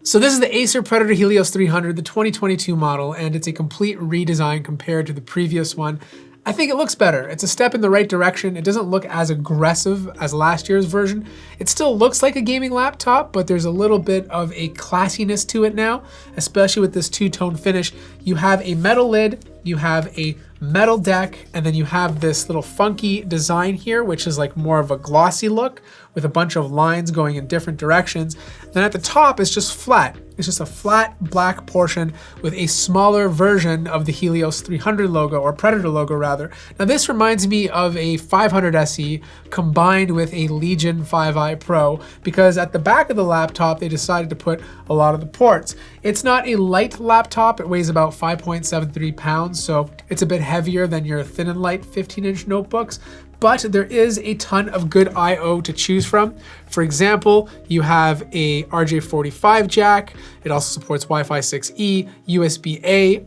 So this is the Acer Predator Helios 300, the 2022 model, and it's a complete redesign compared to the previous one. I think it looks better. It's a step in the right direction. It doesn't look as aggressive as last year's version. It still looks like a gaming laptop, but there's a little bit of a classiness to it now, especially with this two-tone finish. You have a metal lid, you have a metal deck, and then you have this little funky design here, which is like more of a glossy look with a bunch of lines going in different directions. Then at the top, it's just flat. It's just a flat black portion with a smaller version of the Helios 300 logo, or Predator logo rather. Now this reminds me of a 500 SE combined with a Legion 5i Pro, because at the back of the laptop, they decided to put a lot of the ports. It's not a light laptop. It weighs about 5.73 pounds, so it's a bit heavier than your thin and light 15-inch notebooks. But there is a ton of good I/O to choose from. For example, you have a RJ45 jack. It also supports Wi-Fi 6E, USB-A,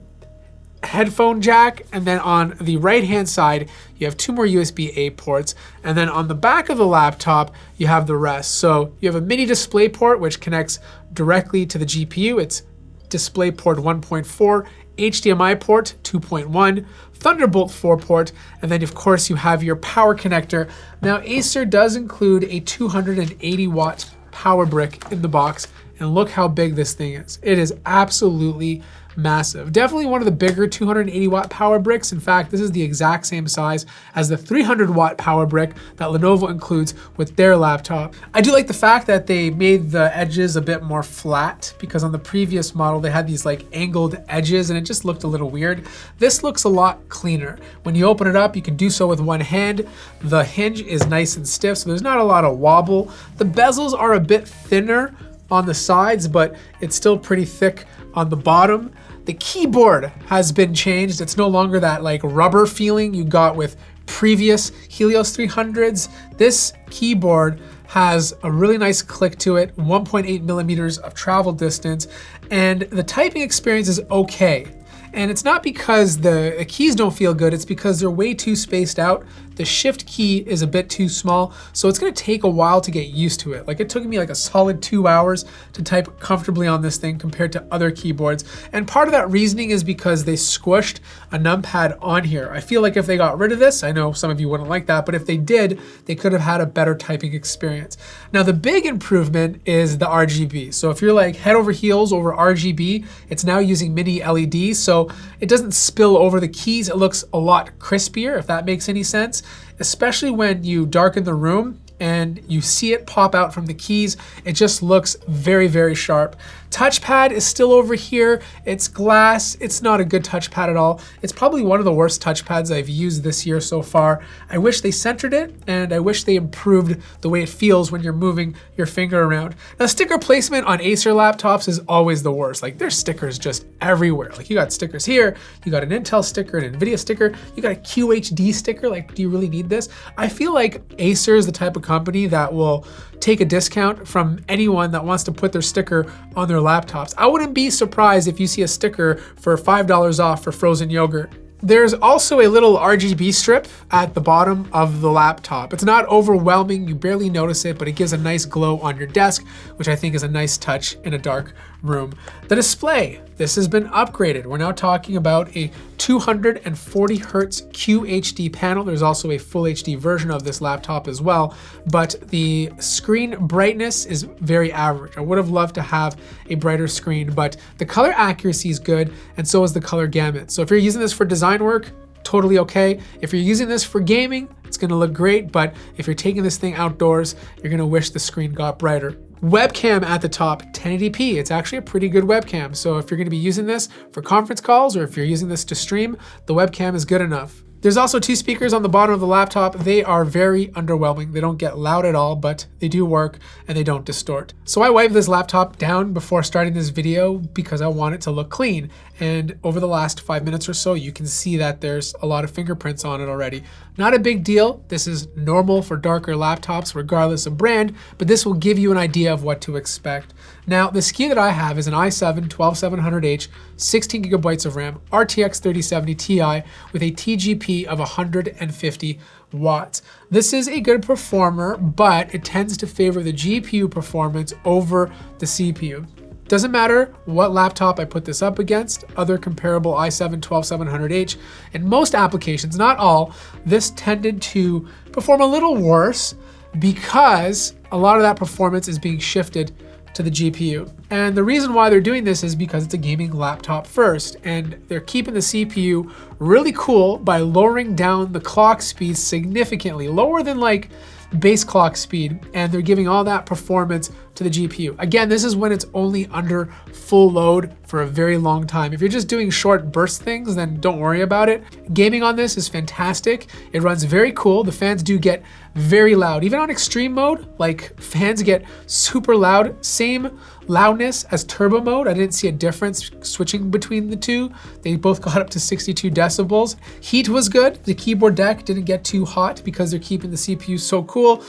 headphone jack, and then on the right-hand side, you have two more USB-A ports, and then on the back of the laptop, you have the rest. So you have a mini display port, which connects directly to the GPU. It's DisplayPort 1.4, HDMI port 2.1, Thunderbolt 4 port, and then of course you have your power connector. Now Acer does include a 280 watt power brick in the box, and look how big this thing is. It is absolutely massive. Definitely one of the bigger 280 watt power bricks. In fact, this is the exact same size as the 300 watt power brick that Lenovo includes with their laptop. I do like the fact that they made the edges a bit more flat, because on the previous model they had these like angled edges and it just looked a little weird. This looks a lot cleaner. When you open it up, you can do so with one hand. The hinge is nice and stiff, so there's not a lot of wobble. The bezels are a bit thinner on the sides, but it's still pretty thick on the bottom. The keyboard has been changed. It's no longer that like rubber feeling you got with previous Helios 300s. This keyboard has a really nice click to it, 1.8 millimeters of travel distance, and the typing experience is okay. And it's not because the keys don't feel good, it's because they're way too spaced out. The shift key is a bit too small, so it's gonna take a while to get used to it. Like, it took me like a solid 2 hours to type comfortably on this thing compared to other keyboards. And part of that reasoning is because they squished a numpad on here. I feel like if they got rid of this, I know some of you wouldn't like that, but if they did, they could have had a better typing experience. Now, the big improvement is the RGB. So if you're like head over heels over RGB, it's now using mini LEDs, so it doesn't spill over the keys. It looks a lot crispier, if that makes any sense, especially when you darken the room and you see it pop out from the keys. It just looks very, very sharp. Touchpad is still over here. It's glass. It's not a good touchpad at all. It's probably one of the worst touchpads I've used this year so far. I wish they centered it, and I wish they improved the way it feels when you're moving your finger around. Now, sticker placement on Acer laptops is always the worst. Like, there's stickers just everywhere. Like, you got stickers here, you got an Intel sticker, an NVIDIA sticker, you got a QHD sticker. Like, do you really need this? I feel like Acer is the type of company that will take a discount from anyone that wants to put their sticker on their laptops. I wouldn't be surprised if you see a sticker for $5 off for frozen yogurt. There's also a little RGB strip at the bottom of the laptop. It's not overwhelming, you barely notice it, but it gives a nice glow on your desk, which I think is a nice touch in a dark room. The display, this has been upgraded. We're now talking about a 240 hertz QHD panel. There's also a full HD version of this laptop as well, but the screen brightness is very average. I would have loved to have a brighter screen, but the color accuracy is good, and so is the color gamut. So if you're using this for design work, totally okay. If you're using this for gaming, it's gonna look great, but if you're taking this thing outdoors, you're gonna wish the screen got brighter. Webcam at the top, 1080p. It's actually a pretty good webcam. So if you're gonna be using this for conference calls, or if you're using this to stream, the webcam is good enough. There's also two speakers on the bottom of the laptop. They are very underwhelming. They don't get loud at all, but they do work and they don't distort. So I wiped this laptop down before starting this video because I want it to look clean. And over the last 5 minutes or so, you can see that there's a lot of fingerprints on it already. Not a big deal. This is normal for darker laptops, regardless of brand, but this will give you an idea of what to expect. Now, the SKU that I have is an i7-12700H, 16 gigabytes of RAM, RTX 3070 Ti with a TGP of 150 watts. This is a good performer, but it tends to favor the GPU performance over the CPU. Doesn't matter what laptop I put this up against, other comparable i7-12700H, in most applications, not all, this tended to perform a little worse because a lot of that performance is being shifted to the GPU. And the reason why they're doing this is because it's a gaming laptop first, and they're keeping the CPU really cool by lowering down the clock speed significantly, lower than like base clock speed, and they're giving all that performance to the GPU. Again, this is when it's only under full load for a very long time. If you're just doing short burst things, then don't worry about it. Gaming on this is fantastic. It runs very cool. The fans do get very loud. Even on extreme mode, like fans get super loud. Same loudness as turbo mode. I didn't see a difference switching between the two. They both got up to 62 decibels. Heat was good. The keyboard deck didn't get too hot because they're keeping the CPU so cool.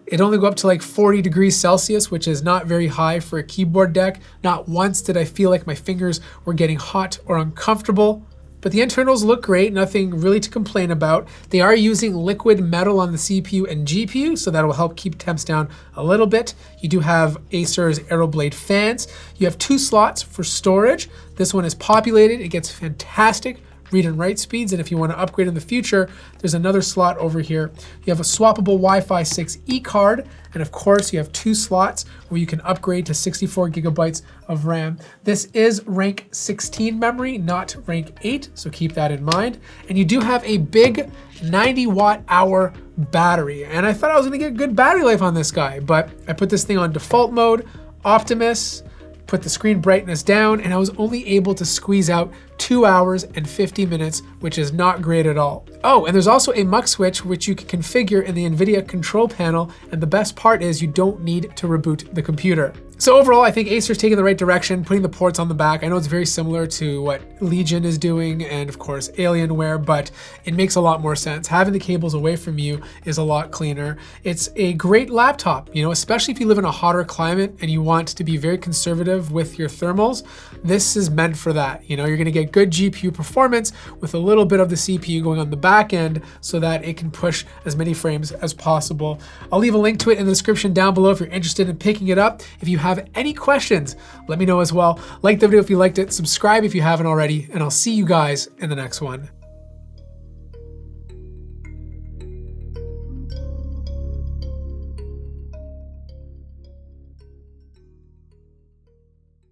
It only go up to like 40 degrees Celsius, which is not very high for a keyboard deck. Not once did I feel like my fingers were getting hot or uncomfortable. But the internals look great, nothing really to complain about. They are using liquid metal on the CPU and GPU, so that will help keep temps down a little bit. You do have Acer's Aeroblade fans. You have 2 slots for storage. This one is populated. It gets fantastic read and write speeds, and if you want to upgrade in the future, there's another slot over here. You have a swappable Wi-Fi 6E card, and of course you have 2 slots where you can upgrade to 64 gigabytes of RAM. This is rank 16 memory, not rank 8, so keep that in mind. And you do have a big 90 watt hour battery, and I thought I was gonna get good battery life on this guy, but I put this thing on default mode, Optimus, put the screen brightness down, and I was only able to squeeze out 2 hours and 50 minutes, which is not great at all. Oh, and there's also a mux switch, which you can configure in the NVIDIA control panel, and the best part is you don't need to reboot the computer. So overall, I think Acer's taking the right direction, putting the ports on the back. I know it's very similar to what Legion is doing and of course Alienware, but it makes a lot more sense. Having the cables away from you is a lot cleaner. It's a great laptop, you know, especially if you live in a hotter climate and you want to be very conservative with your thermals. This is meant for that. You know, you're gonna get good GPU performance with a little bit of the CPU going on the back end so that it can push as many frames as possible. I'll leave a link to it in the description down below if you're interested in picking it up. If you have any questions, let me know as well. Like the video if you liked it, subscribe if you haven't already, and I'll see you guys in the next one.